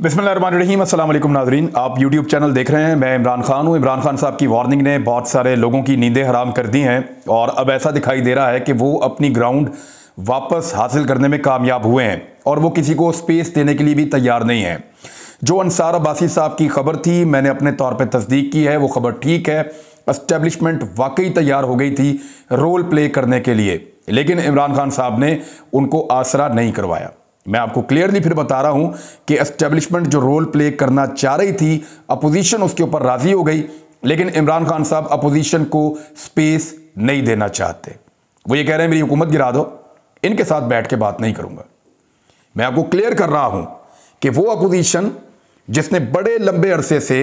बिस्मिल्लाहिर्रहमानिर्रहीम, अस्सलाम वालेकुम नाज़रीन। आप यूट्यूब चैनल देख रहे हैं। मैं इमरान खान हूँ। इमरान खान साहब की वार्निंग ने बहुत सारे लोगों की नींदें हराम कर दी हैं और अब ऐसा दिखाई दे रहा है कि वो अपनी ग्राउंड वापस हासिल करने में कामयाब हुए हैं और वो किसी को स्पेस देने के लिए भी तैयार नहीं है। जो अंसार अब्बासी साहब की खबर थी, मैंने अपने तौर पर तस्दीक की है, वो खबर ठीक है। एस्टेब्लिशमेंट वाकई तैयार हो गई थी रोल प्ले करने के लिए, लेकिन इमरान खान साहब ने उनको आसरा नहीं करवाया। मैं आपको क्लियरली फिर बता रहा हूं कि एस्टेब्लिशमेंट जो रोल प्ले करना चाह रही थी, अपोजिशन उसके ऊपर राजी हो गई, लेकिन इमरान खान साहब अपोजिशन को स्पेस नहीं देना चाहते। वो ये कह रहे हैं मेरी हुकूमत गिरा दो, इनके साथ बैठ के बात नहीं करूंगा। मैं आपको क्लियर कर रहा हूं कि वो अपोजिशन जिसने बड़े लंबे अरसे से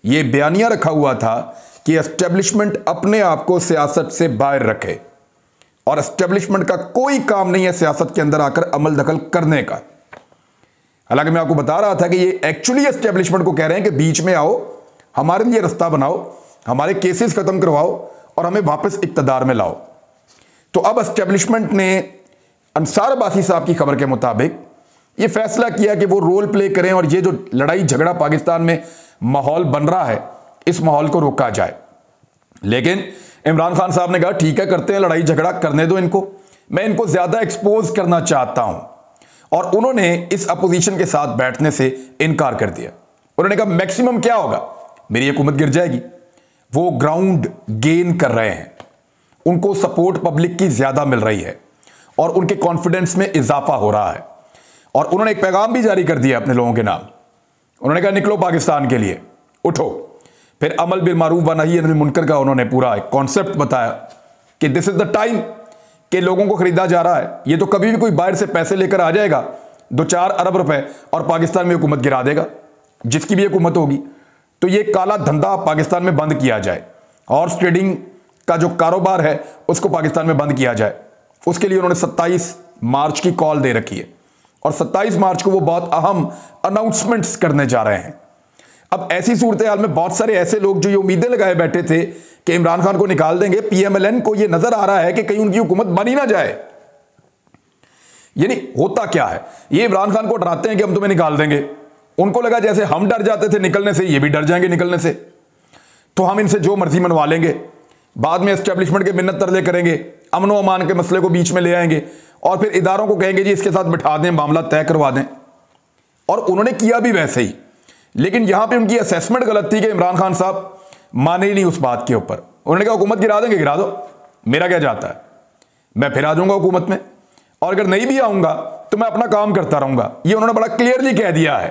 ये बयानिया रखा हुआ था कि एस्टेब्लिशमेंट अपने आप को सियासत से बाहर रखे और एस्टेब्लिशमेंट का कोई काम नहीं है सियासत के अंदर आकर अमल दखल करने का। हालांकि मैं आपको बता रहा था कि ये एक्चुअली एस्टेब्लिशमेंट को कह रहे हैं कि बीच में आओ, हमारे लिए रास्ता बनाओ, हमारे केसेस खत्म करवाओ और हमें वापस इक्तदार में लाओ। तो अब एस्टेब्लिशमेंट ने अंसार अब्बासी साहब की खबर के मुताबिक ये फैसला किया कि वो रोल प्ले करें और ये जो लड़ाई झगड़ा पाकिस्तान में माहौल बन रहा है, इस माहौल को रोका जाए। लेकिन इमरान खान साहब ने कहा ठीक है, करते हैं लड़ाई झगड़ा, करने दो इनको, मैं इनको ज्यादा एक्सपोज करना चाहता हूं। और उन्होंने इस अपोजिशन के साथ बैठने से इनकार कर दिया। उन्होंने कहा मैक्सिमम क्या होगा, मेरी हुकूमत गिर जाएगी। वो ग्राउंड गेन कर रहे हैं, उनको सपोर्ट पब्लिक की ज्यादा मिल रही है और उनके कॉन्फिडेंस में इजाफा हो रहा है। और उन्होंने एक पैगाम भी जारी कर दिया अपने लोगों के नाम। उन्होंने कहा निकलो पाकिस्तान के लिए, उठो। फिर अमल बिल मारूफ व नही अनिल मुनकर का उन्होंने पूरा एक कॉन्सेप्ट बताया कि दिस इज द टाइम कि लोगों को खरीदा जा रहा है। ये तो कभी भी कोई बाहर से पैसे लेकर आ जाएगा 2-4 अरब रुपए और पाकिस्तान में हुकूमत गिरा देगा, जिसकी भी हुकूमत होगी। तो ये काला धंधा पाकिस्तान में बंद किया जाए, हॉर्स ट्रेडिंग का जो कारोबार है उसको पाकिस्तान में बंद किया जाए। उसके लिए उन्होंने 27 मार्च की कॉल दे रखी है और 27 मार्च को वो बहुत अहम अनाउंसमेंट्स करने जा रहे हैं। अब ऐसी सूरत हाल में बहुत सारे ऐसे लोग जो ये उम्मीदें लगाए बैठे थे कि इमरान खान को निकाल देंगे, पीएमएलएन को ये नजर आ रहा है कि कहीं उनकी हुकूमत बन ही ना जाए। यानी होता क्या है, ये इमरान खान को डराते हैं कि हम तुम्हें निकाल देंगे। उनको लगा जैसे हम डर जाते थे निकलने से, ये भी डर जाएंगे निकलने से, तो हम इनसे जो मर्जी मनवा लेंगे। बाद में एस्टेब्लिशमेंट के मिन्नत तरले करेंगे, अमनो अमान के मसले को बीच में ले आएंगे और फिर इदारों को कहेंगे जी इसके साथ बिठा दें, मामला तय करवा दें। और उन्होंने किया भी वैसे ही, लेकिन यहां पे उनकी असेसमेंट गलत थी कि इमरान खान साहब माने ही नहीं उस बात के ऊपर। उन्होंने कहा हुकूमत गिरा देंगे, गिरा दो, मेरा क्या जाता है, मैं फिर आ जाऊंगा हुकूमत में, और अगर नहीं भी आऊंगा तो मैं अपना काम करता रहूंगा। ये उन्होंने बड़ा क्लियरली कह दिया है।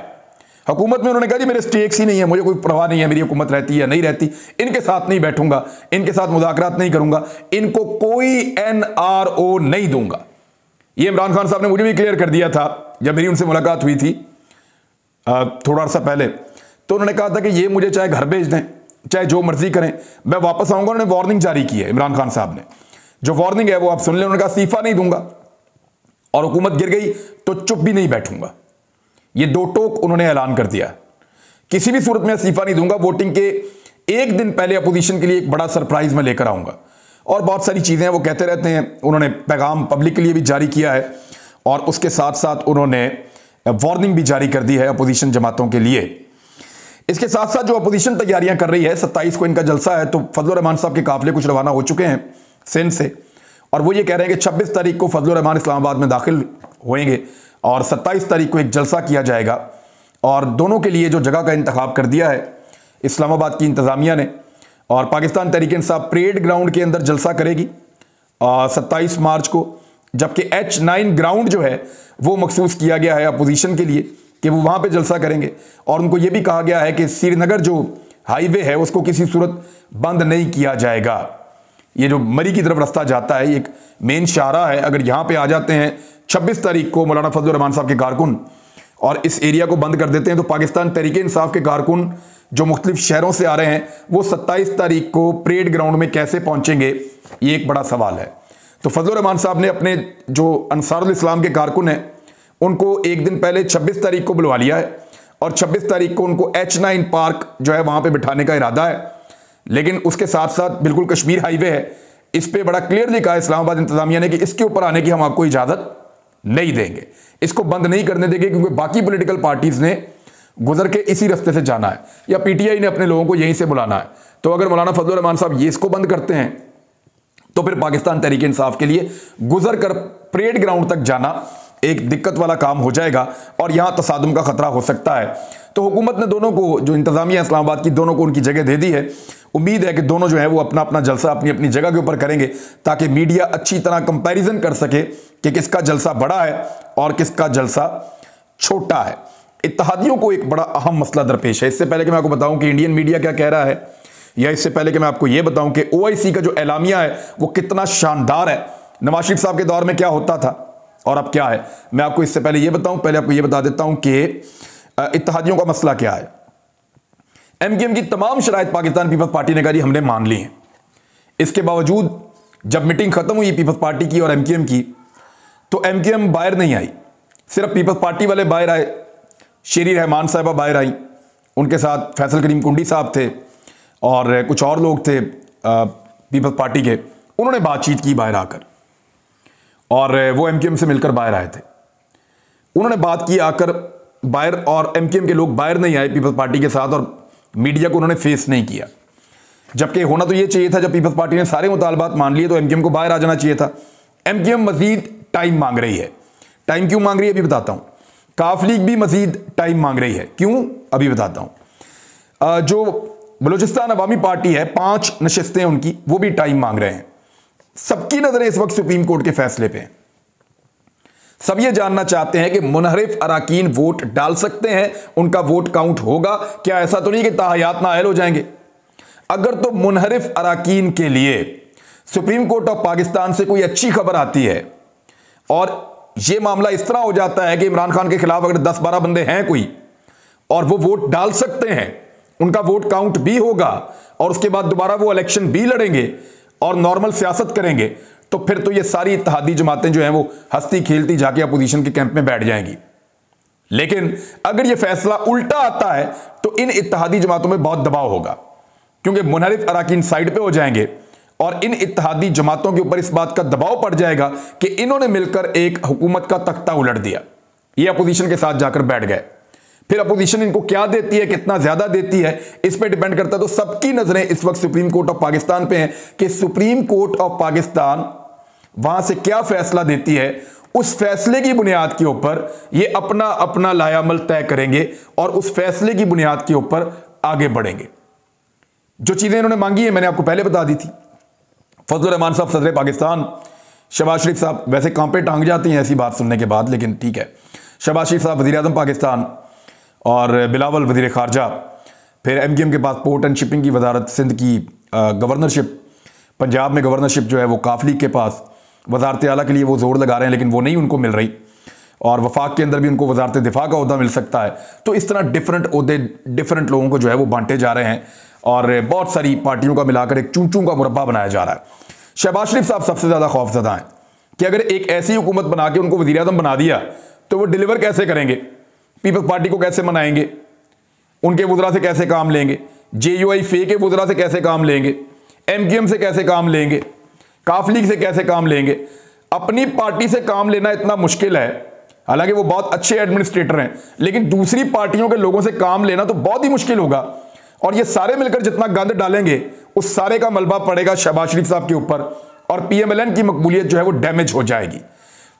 हुकूमत में उन्होंने कहा जी मेरे स्टेक्स ही नहीं है, मुझे कोई परवाह नहीं है मेरी हुकूमत रहती है या नहीं रहती, इनके साथ नहीं बैठूंगा, इनके साथ मुज़ाकरात नहीं करूंगा, इनको कोई NRO नहीं दूंगा। ये इमरान खान साहब ने मुझे भी क्लियर कर दिया था जब मेरी उनसे मुलाकात हुई थी थोड़ा सा पहले। तो उन्होंने कहा था कि ये मुझे चाहे घर भेज दें, चाहे जो मर्जी करें, मैं वापस आऊंगा। उन्होंने वार्निंग जारी की है इमरान खान साहब ने, जो वार्निंग है वो आप सुन लें। उन्होंने कहा इस्तीफा नहीं दूंगा और हुकूमत गिर गई तो चुप भी नहीं बैठूंगा। ये दो टोक उन्होंने ऐलान कर दिया, किसी भी सूरत में इस्तीफा नहीं दूंगा। वोटिंग के एक दिन पहले अपोजिशन के लिए एक बड़ा सरप्राइज मैं लेकर आऊंगा और बहुत सारी चीजें वो कहते रहते हैं। उन्होंने पैगाम पब्लिक के लिए भी जारी किया है और उसके साथ साथ उन्होंने वार्निंग भी जारी कर दी है अपोजिशन जमातों के लिए। इसके साथ साथ जो अपोजिशन तैयारियां कर रही है, 27 को इनका जलसा है, तो फजलुर रहमान साहब के काफिले कुछ रवाना हो चुके हैं सिंध से और वो ये कह रहे हैं कि 26 तारीख को फजलुर रहमान इस्लामाबाद में दाखिल होंगे और 27 तारीख को एक जलसा किया जाएगा। और दोनों के लिए जो जगह का इंतखाब कर दिया है इस्लामाबाद की इंतजामिया ने, और पाकिस्तान तहरीक इंसाफ परेड ग्राउंड के अंदर जलसा करेगी 27 मार्च को, जबकि H9 ग्राउंड जो है वो मखसूस किया गया है अपोजिशन के लिए कि वो वहां पे जलसा करेंगे। और उनको ये भी कहा गया है कि श्रीनगर जो हाईवे है उसको किसी सूरत बंद नहीं किया जाएगा। ये जो मरी की तरफ रास्ता जाता है, एक मेन शाहरा है, अगर यहां पे आ जाते हैं 26 तारीख को मौलाना फजलुर रहमान साहब के कारकुन और इस एरिया को बंद कर देते हैं, तो पाकिस्तान तहरीक इंसाफ के कारकुन जो मुख्तलिफ शहरों से आ रहे हैं वो 27 तारीख को परेड ग्राउंड में कैसे पहुंचेंगे, ये एक बड़ा सवाल है। तो फजलुर रहमान साहब ने अपने जो अंसारुल इस्लाम के कारकुन हैं उनको एक दिन पहले 26 तारीख को बुलवा लिया है और 26 तारीख को उनको H9 पार्क जो है वहां पे बिठाने का इरादा है। लेकिन उसके साथ साथ बिल्कुल कश्मीर हाईवे है, इस पे बड़ा क्लियरली कहा इस्लामाबाद इंतजामिया ने कि इसके ऊपर आने की हम आपको इजाजत नहीं देंगे, इसको बंद नहीं करने देंगे, क्योंकि बाकी पॉलिटिकल पार्टीज ने गुजर के इसी रास्ते से जाना है, या पीटीआई ने अपने लोगों को यहीं से बुलाना है। तो अगर मौलाना फजलुर रहमान साहब ये इसको बंद करते हैं तो फिर पाकिस्तान तहरीक इंसाफ के लिए गुजर कर परेड ग्राउंड तक जाना एक दिक्कत वाला काम हो जाएगा और यहां तसादुम का खतरा हो सकता है। तो हुकूमत ने दोनों को, जो इंतजामिया इस्लामाबाद की, दोनों को उनकी जगह दे दी है। उम्मीद है कि दोनों जो है वो अपना अपना जलसा अपनी अपनी जगह के ऊपर करेंगे ताकि मीडिया अच्छी तरह कंपैरिजन कर सके कि किसका जलसा बड़ा है और किसका जलसा छोटा है। इत्तेहादियों को एक बड़ा अहम मसला दरपेश है। इससे पहले कि मैं आपको बताऊं कि इंडियन मीडिया क्या कह रहा है, या इससे पहले कि मैं आपको यह बताऊं कि ओआईसी का जो एलामिया है वो कितना शानदार है, नवाज शरीफ साहब के दौर में क्या होता था और अब क्या है, मैं आपको इससे पहले यह बताऊं। पहले आपको यह बता देता हूं कि इत्तेहादियों का मसला क्या है। एमक्यूएम की तमाम शराइत पाकिस्तान पीपल्स पार्टी ने कहा जी हमने मान ली हैं। इसके बावजूद जब मीटिंग खत्म हुई पीपल्स पार्टी की और एमक्यूएम की, तो एमक्यूएम बाहर नहीं आई, सिर्फ पीपल्स पार्टी वाले बाहर आए। शेरी रहमान साहबा बाहर आई, उनके साथ फैसल करीम कुंडी साहब थे और कुछ और लोग थे पीपल्स पार्टी के। उन्होंने बातचीत की बाहर आकर और वो एमक्यूएम से मिलकर बाहर आए थे। उन्होंने बात की आकर बाहर, और एमक्यूएम के लोग बाहर नहीं आए पीपल्स पार्टी के साथ और मीडिया को उन्होंने फेस नहीं किया। जबकि होना तो ये चाहिए था, जब पीपल्स पार्टी ने सारे मुतालबात मान लिए तो एमक्यूएम को बाहर आ जाना चाहिए था। एमक्यूएम मजीद टाइम मांग रही है। टाइम क्यों मांग रही है अभी बताता हूं। काफ लीग भी मजीद टाइम मांग रही है, क्यों अभी बताता हूं। जो बलूचिस्तान अवामी पार्टी है, 5 नशिस्तें उनकी, वो भी टाइम मांग रहे हैं। सबकी नजरें इस वक्त सुप्रीम कोर्ट के फैसले पे हैं। सब ये जानना चाहते हैं कि मुनहरिफ अराकीन वोट डाल सकते हैं, उनका वोट काउंट होगा क्या। ऐसा तो नहीं कि ताहयात नाअहल हो जाएंगे। अगर तो मुनहरिफ अराकीन के लिए सुप्रीम कोर्ट ऑफ पाकिस्तान से कोई अच्छी खबर आती है और यह मामला इस तरह हो जाता है कि इमरान खान के खिलाफ अगर 10-12 बंदे हैं कोई और वो वोट डाल सकते हैं, उनका वोट काउंट भी होगा और उसके बाद दोबारा वो इलेक्शन भी लड़ेंगे और नॉर्मल सियासत करेंगे, तो फिर तो ये सारी इत्तेहादी जमातें जो हैं वो हंसती खेलती जाके अपोजिशन के कैंप में बैठ जाएंगी। लेकिन अगर ये फैसला उल्टा आता है तो इन इत्तेहादी जमातों में बहुत दबाव होगा, क्योंकि मुनहरिफ अराकीन साइड पे हो जाएंगे और इन इत्तेहादी जमातों के ऊपर इस बात का दबाव पड़ जाएगा कि इन्होंने मिलकर एक हुकूमत का तख्ता उलट दिया, ये अपोजिशन के साथ जाकर बैठ गए। फिर अपोजिशन इनको क्या देती है, कितना ज्यादा देती है, इस पे डिपेंड करता है। तो सबकी नजरें इस वक्त सुप्रीम कोर्ट ऑफ पाकिस्तान पे हैं कि सुप्रीम कोर्ट ऑफ पाकिस्तान वहां से क्या फैसला देती है। उस फैसले की बुनियाद के ऊपर ये अपना अपना लायामल तय करेंगे और उस फैसले की बुनियाद के ऊपर आगे बढ़ेंगे। जो चीजें इन्होंने मांगी है मैंने आपको पहले बता दी थी। फजलुर रहमान साहब सदर पाकिस्तान, शहबाज शरीफ साहब वैसे कांपे टांग जाती हैं ऐसी बात सुनने के बाद, लेकिन ठीक है। शहबाज शरीफ साहब वज़ीर आज़म पाकिस्तान और बिलावल वज़ीर ख़ारजा, फिर एमक्यूएम के पास पोर्ट एंड शिपिंग की वजारत, सिंध की गवर्नरशिप, पंजाब में गवर्नरशिप जो है वो काफ लीग के पास, वजारत आला के लिए वो जोर लगा रहे हैं लेकिन वो नहीं उनको मिल रही, और वफाक के अंदर भी उनको वजारत दिफा का ओहदा मिल सकता है। तो इस तरह डिफरेंट ओहदे डिफरेंट लोगों को जो है वो बांटे जा रहे हैं और बहुत सारी पार्टियों का मिलाकर एक चूं चूं का मुरब्बा बनाया जा रहा है। शहबाज शरीफ साहब सबसे ज़्यादा खौफजदा हैं कि अगर एक ऐसी हुकूमत बना के उनको वज़ीर आज़म बना दिया तो वो डिलीवर कैसे करेंगे, पीपल्स पार्टी को कैसे मनाएंगे, उनके वज़रा से कैसे काम लेंगे, JUI फे के वज़रा से कैसे काम लेंगे, MQM से कैसे काम लेंगे, काफ लीग से कैसे काम लेंगे। अपनी पार्टी से काम लेना इतना मुश्किल है, हालांकि वो बहुत अच्छे एडमिनिस्ट्रेटर हैं, लेकिन दूसरी पार्टियों के लोगों से काम लेना तो बहुत ही मुश्किल होगा। और ये सारे मिलकर जितना गंद डालेंगे उस सारे का मलबा पड़ेगा शहबाज शरीफ साहब के ऊपर और PMLN की मकबूलियत जो है वो डैमेज हो जाएगी।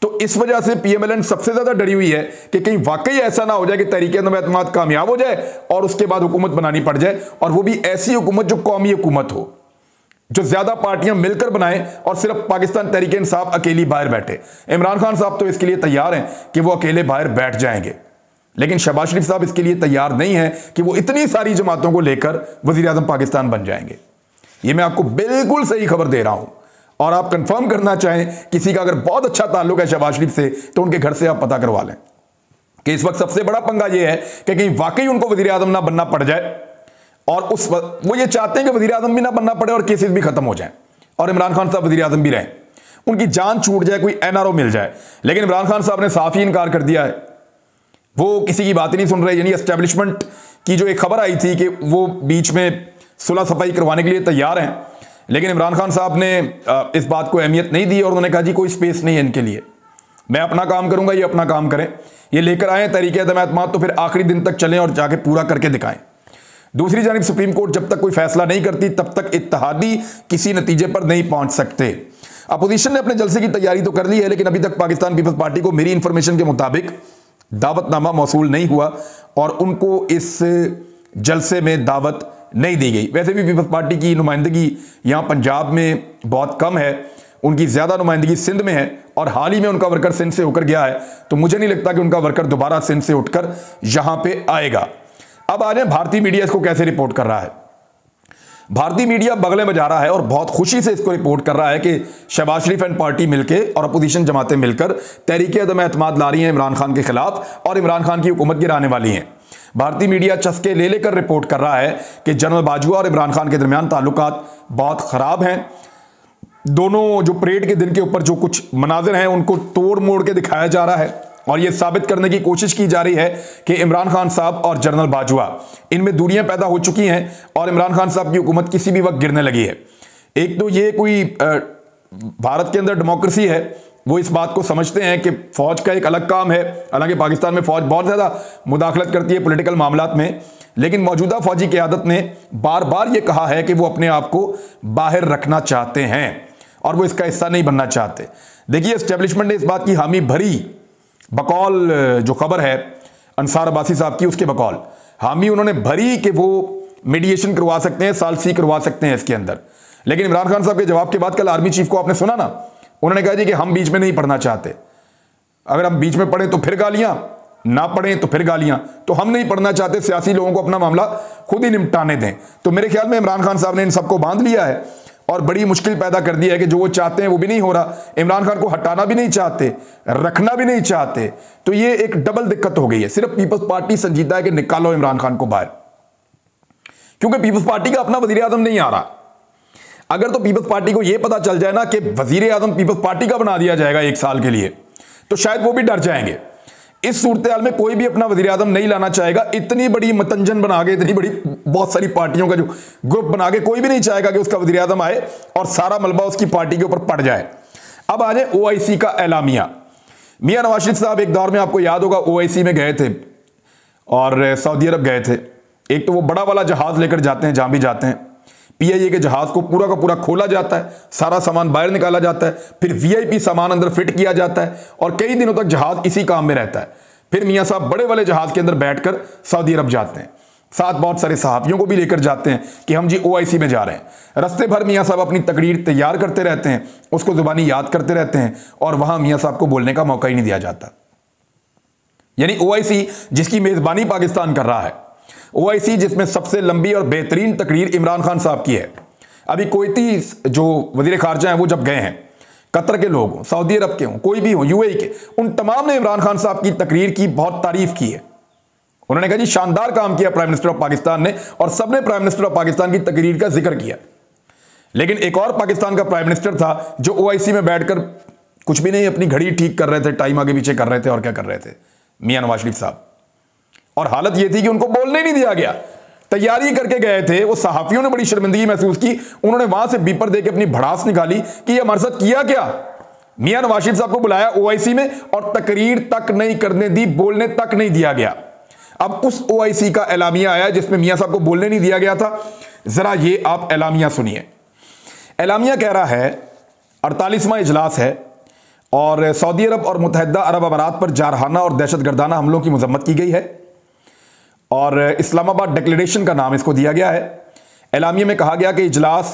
तो इस वजह से PMLN सबसे ज्यादा डरी हुई है कि कहीं वाकई ऐसा ना हो जाए कि तहरीक-ए-एतमाद कामयाब हो जाए और उसके बाद हुकूमत बनानी पड़ जाए, और वो भी ऐसी हुकूमत जो कौमी हुकूमत हो, जो ज्यादा पार्टियां मिलकर बनाएं और सिर्फ पाकिस्तान तहरीक-ए-इंसाफ अकेली बाहर बैठे। इमरान खान साहब तो इसके लिए तैयार हैं कि वो अकेले बाहर बैठ जाएंगे, लेकिन शहबाज शरीफ साहब इसके लिए तैयार नहीं है कि वो इतनी सारी जमातों को लेकर वजीर आज़म पाकिस्तान बन जाएंगे। ये मैं आपको बिल्कुल सही खबर दे रहा हूं, और आप कंफर्म करना चाहें किसी का अगर बहुत अच्छा ताल्लुक है शहबाज शरीफ से तो उनके घर से आप पता करवा लें कि इस वक्त सबसे बड़ा पंगा यह है कि कहीं वाकई उनको वजीर आज़म ना बनना पड़ जाए, और उस वक्त वो ये चाहते हैं कि वजीर आज़म भी ना बनना पड़े और केसेस भी खत्म हो जाए और इमरान खान साहब वजीर आज़म भी रहें, उनकी जान छूट जाए, कोई NRO मिल जाए। लेकिन इमरान खान साहब ने साफ ही इनकार कर दिया है, वो किसी की बात ही नहीं सुन रहे। यानी एस्टेब्लिशमेंट की जो एक खबर आई थी कि वो बीच में सुलह सफाई करवाने के लिए तैयार हैं, लेकिन इमरान खान साहब ने इस बात को अहमियत नहीं दी और उन्होंने कहा जी कोई स्पेस नहीं है इनके लिए, मैं अपना काम करूंगा, ये अपना काम करें। ये लेकर आए तरीके एतमाद तो फिर आखिरी दिन तक चलें और जाके पूरा करके दिखाएं। दूसरी जानिब सुप्रीम कोर्ट जब तक कोई फैसला नहीं करती तब तक इत्तेहादी किसी नतीजे पर नहीं पहुंच सकते। अपोजिशन ने अपने जलसे की तैयारी तो कर ली है, लेकिन अभी तक पाकिस्तान पीपल्स पार्टी को मेरी इंफॉर्मेशन के मुताबिक दावतनामा मौसूल नहीं हुआ और उनको इस जलसे में दावत नहीं दी गई। वैसे भी पीपल्स पार्टी की नुमाइंदगी यहाँ पंजाब में बहुत कम है, उनकी ज्यादा नुमाइंदगी सिंध में है और हाल ही में उनका वर्कर सिंध से होकर गया है, तो मुझे नहीं लगता कि उनका वर्कर दोबारा सिंध से उठकर यहां पे आएगा। अब आ जाए भारतीय मीडिया इसको कैसे रिपोर्ट कर रहा है। भारतीय मीडिया बगले बजा रहा है और बहुत खुशी से इसको रिपोर्ट कर रहा है कि शहबाज शरीफ एंड पार्टी मिलकर और अपोजिशन जमातें मिलकर तहरीक अदम एतमाद ला रही हैं इमरान खान के खिलाफ और इमरान खान की हुकूमत गिराने वाली हैं। भारतीय मीडिया चस्के ले लेकर रिपोर्ट कर रहा है कि जनरल बाजवा और इमरान खान के दरमियान ताल्लुकात बहुत खराब हैं। दोनों जो परेड के दिन के ऊपर जो कुछ मनाजिर हैं उनको तोड़ मोड़ के दिखाया जा रहा है और यह साबित करने की कोशिश की जा रही है कि इमरान खान साहब और जनरल बाजवा इनमें दूरियां पैदा हो चुकी हैं और इमरान खान साहब की हुकूमत किसी भी वक्त गिरने लगी है। एक तो ये कोई भारत के अंदर डेमोक्रेसी है, वो इस बात को समझते हैं कि फौज का एक अलग काम है। हालांकि पाकिस्तान में फौज बहुत ज़्यादा मुदाखलत करती है पॉलिटिकल मामलात में, लेकिन मौजूदा फौजी क़यादत ने बार बार ये कहा है कि वो अपने आप को बाहर रखना चाहते हैं और वो इसका हिस्सा नहीं बनना चाहते। देखिए, एस्टेब्लिशमेंट ने इस बात की हामी भरी, बकौल जो खबर है अंसार अब्बासी साहब की, उसके बकौल हामी उन्होंने भरी कि वो मीडिएशन करवा सकते हैं, सालसी करवा सकते हैं इसके अंदर। लेकिन इमरान खान साहब के जवाब के बाद कल आर्मी चीफ को आपने सुना ना, उन्होंने कहा जी कि हम बीच में नहीं पढ़ना चाहते। अगर हम बीच में पढ़े तो फिर गालियां, ना पढ़े तो फिर गालियां, तो हम नहीं पढ़ना चाहते, सियासी लोगों को अपना मामला खुद ही निपटाने दें। तो मेरे ख्याल में इमरान खान साहब ने इन सबको बांध लिया है और बड़ी मुश्किल पैदा कर दी है कि जो वो चाहते हैं वो भी नहीं हो रहा। इमरान खान को हटाना भी नहीं चाहते, रखना भी नहीं चाहते, तो ये एक डबल दिक्कत हो गई है। सिर्फ पीपल्स पार्टी संजीदा है कि निकालो इमरान खान को बाहर, क्योंकि पीपल्स पार्टी का अपना वजीर आजम नहीं आ रहा। अगर तो पीपल्स पार्टी को यह पता चल जाए ना कि वजीर आजम पीपल्स पार्टी का बना दिया जाएगा 1 साल के लिए, तो शायद वो भी डर जाएंगे। इस सूरत हाल में कोई भी अपना वजीर आजम नहीं लाना चाहेगा। इतनी बड़ी मतंजन बना के, इतनी बड़ी बहुत सारी पार्टियों का जो ग्रुप बना के, कोई भी नहीं चाहेगा कि उसका वजीर आजम आए और सारा मलबा उसकी पार्टी के ऊपर पड़ जाए। अब आ जाए OIC का एलामिया। मियां नवाज शरीफ साहब एक दौर में, आपको याद होगा, OIC में गए थे और सऊदी अरब गए थे। एक तो वो बड़ा वाला जहाज लेकर जाते हैं, जहां भी जाते हैं PIA के जहाज को पूरा का पूरा खोला जाता है, सारा सामान बाहर निकाला जाता है, फिर VIP सामान अंदर फिट किया जाता है और कई दिनों तक जहाज इसी काम में रहता है। फिर मियां साहब बड़े वाले जहाज के अंदर बैठकर सऊदी अरब जाते हैं, साथ बहुत सारे सहाफियों को भी लेकर जाते हैं कि हम जी OIC में जा रहे हैं। रस्ते भर मियां साहब अपनी तकरीर तैयार करते रहते हैं, उसको जुबानी याद करते रहते हैं और वहां मियां साहब को बोलने का मौका ही नहीं दिया जाता। यानी OIC जिसकी मेजबानी पाकिस्तान कर रहा है, OIC जिसमें सबसे लंबी और बेहतरीन तकरीर इमरान खान साहब की है। अभी कोईती जो वजीर खारजा हैं वो जब गए हैं, कतर के लोग हों, सऊदी अरब के हों, कोई भी हो, UAE के, उन तमाम ने इमरान खान साहब की तकरीर की बहुत तारीफ की है। उन्होंने कहा जी शानदार काम किया प्राइम मिनिस्टर ऑफ पाकिस्तान ने, और सबने प्राइम मिनिस्टर ऑफ पाकिस्तान की तकरीर का जिक्र किया। लेकिन एक और पाकिस्तान का प्राइम मिनिस्टर था जो OIC में बैठकर कुछ भी नहीं, अपनी घड़ी ठीक कर रहे थे, टाइम आगे पीछे कर रहे थे और क्या कर रहे थे, मियां नवाज शरीफ साहब। और हालत यह थी कि उनको बोलने नहीं दिया गया। तैयारी करके गए थे, वो सहाफियों ने बड़ी शर्मिंदगी महसूस की। उन्होंने वहां से बीपर देके अपनी भड़ास निकाली कि ये हमारे साथ किया क्या। मियां नवाज शरीफ साहब को बुलाया OIC में और तकरीर तक नहीं करने दी, बोलने तक नहीं दिया गया। अब उस OIC का एलामिया आया जिसमें मियां साहब को बोलने नहीं दिया गया था। जरा ये आप एलामिया सुनिए। एलामिया कह रहा है 48वां इजलास है और सऊदी अरब और मुत्तहिदा अरब अमारात पर जारहाना और दहशतगर्दाना हमलों की मजम्मत की गई है और इस्लामाबाद डिक्लेरेशन का नाम इसको दिया गया है। एलामिया में कहा गया कि इजलास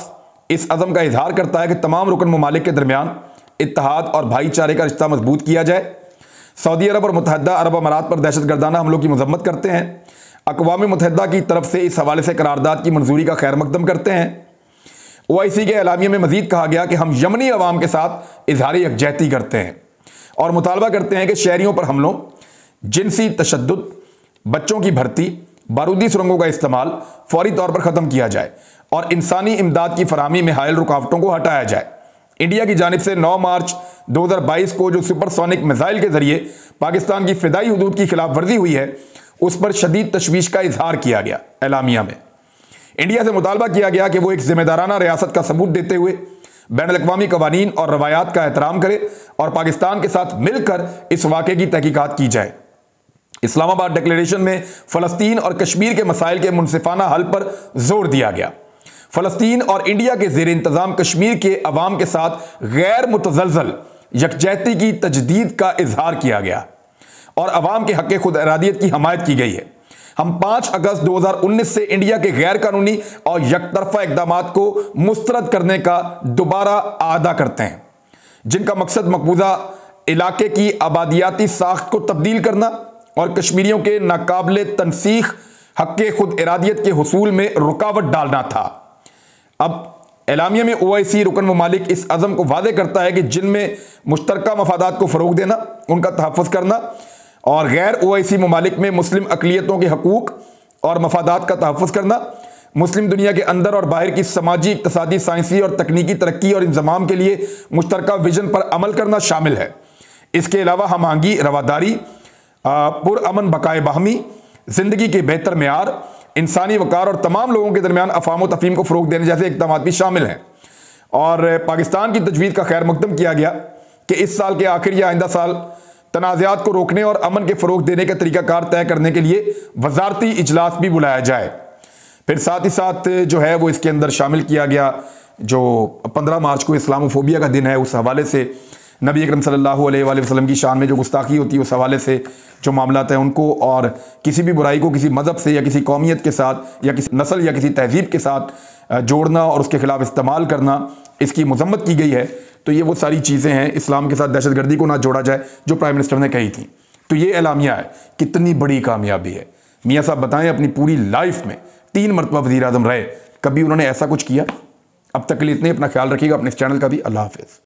इस अज़म का इजहार करता है कि तमाम रुकन ममालिक के दरमियान इत्तेहाद और भाईचारे का रिश्ता मजबूत किया जाए। सऊदी अरब और मुत्तहिदा अरब अमारात पर दहशतगर्दाना हमलों की मजम्मत करते हैं। अक़वाम मुत्तहिदा की तरफ से इस हवाले से करारदाद की मंजूरी का खैर मकदम करते हैं। OIC के एलामिया में मजीद कहा गया कि हम यमनी अवाम के साथ इजहार यकजहती करते हैं और मुतालबा करते हैं कि शहरियों पर हमलों, जिनसी तशद्दुद, बच्चों की भर्ती, बारूदी सुरंगों का इस्तेमाल फौरी तौर पर ख़त्म किया जाए और इंसानी इमदाद की फराहमी में हायल रुकावटों को हटाया जाए। इंडिया की जानिब से 9 मार्च 2022 को जो सुपरसोनिक मिसाइल के जरिए पाकिस्तान की फिदाई हुदूद की खिलाफ वर्जी हुई है, उस पर शदीद तशवीश का इजहार किया गया। एलामिया में इंडिया से मुतालबा किया गया कि वो एक जिम्मेदाराना रियासत का सबूत देते हुए बैनुल-अक़वामी कवानीन और रवायात का एहतराम करे और पाकिस्तान के साथ मिलकर इस वाक़े की तहकीकात की जाए। इस्लामाबाद डिक्लेरेशन में फ़लस्तीन और कश्मीर के मसाइल के मुनसिफाना हल पर जोर दिया गया। फ़लस्तीन और इंडिया के ज़ेर इंतज़ाम कश्मीर के अवाम के साथ गैर मुतज़लज़ल यकजहती की तजदीद का इजहार किया गया और अवाम के हक़ खुद इरादियत की हमायत की गई है। हम 5 अगस्त 2019 से इंडिया के गैर कानूनी और यकतरफा इक़दामात को मुस्तरद करने का दोबारा आदा करते हैं, जिनका मकसद मकबूजा इलाके की आबादियाती साख्त को तब्दील करना और कश्मीरियों के नाकाबिले तनसीख हक़ खुद इरादियत के हुसूल में रुकावट डालना था। अब एलामिया में OIC रुकन ममालिक इस अज़म को वादे करता है कि जिनमें मुश्तरका मफादात को फ़रोग़ देना, उनका तहफ़्फ़ुज़ करना और गैर OIC ममालिक में मुस्लिम अक़लियतों के हकूक़ और मफादात का तहफ़्फ़ुज़ करना, मुस्लिम दुनिया के अंदर और बाहर की समाजी, इक़्तिसादी, साइंसी और तकनीकी तरक्की और इंज़माम के लिए मुश्तरका विजन पर अमल करना शामिल है। इसके अलावा हम आहंगी, रवादारी, पुरअमन बकाए बाहमी, ज़िंदगी के बेहतर मेयार, इंसानी वक़ार और तमाम लोगों के दरमियान अफ़ाम व तफ़हीम को फ़रोग़ देने जैसे इक़दामात भी शामिल हैं। और पाकिस्तान की तजवीज़ का खैर मकदम किया गया कि इस साल के आखिर या आइंदा साल तनाज़ात को रोकने और अमन के फ़रोग़ देने का तरीक़ाकार तय करने के लिए वज़ारती इजलास भी बुलाया जाए। फिर साथ ही साथ जो है वो इसके अंदर शामिल किया गया, जो 15 मार्च को इस्लामोफोबिया का दिन है, उस हवाले से नबी अकरम सल्लल्लाहु अलैहि वसल्लम की शान में जो गुस्ताखी होती है उस हवाले से जो मामलात हैं उनको, और किसी भी बुराई को किसी मज़हब से या किसी कौमियत के साथ या किसी नस्ल या किसी तहज़ीब के साथ जोड़ना और उसके ख़िलाफ़ इस्तेमाल करना, इसकी मज़म्मत की गई है। तो ये वो सारी चीज़ें हैं। इस्लाम के साथ दहशतगर्दी को ना जोड़ा जाए, जो प्राइम मिनिस्टर ने कही थी। तो ये एलामिया है, कितनी बड़ी कामयाबी है। मियाँ साहब बताएं, अपनी पूरी लाइफ में 3 मरतबा वज़ीर आज़म रहे, कभी उन्होंने ऐसा कुछ किया? अब तक के लिए इतने, अपना ख्याल रखिएगा, अपने इस चैनल का भी। अल्लाह हाफ़िज़।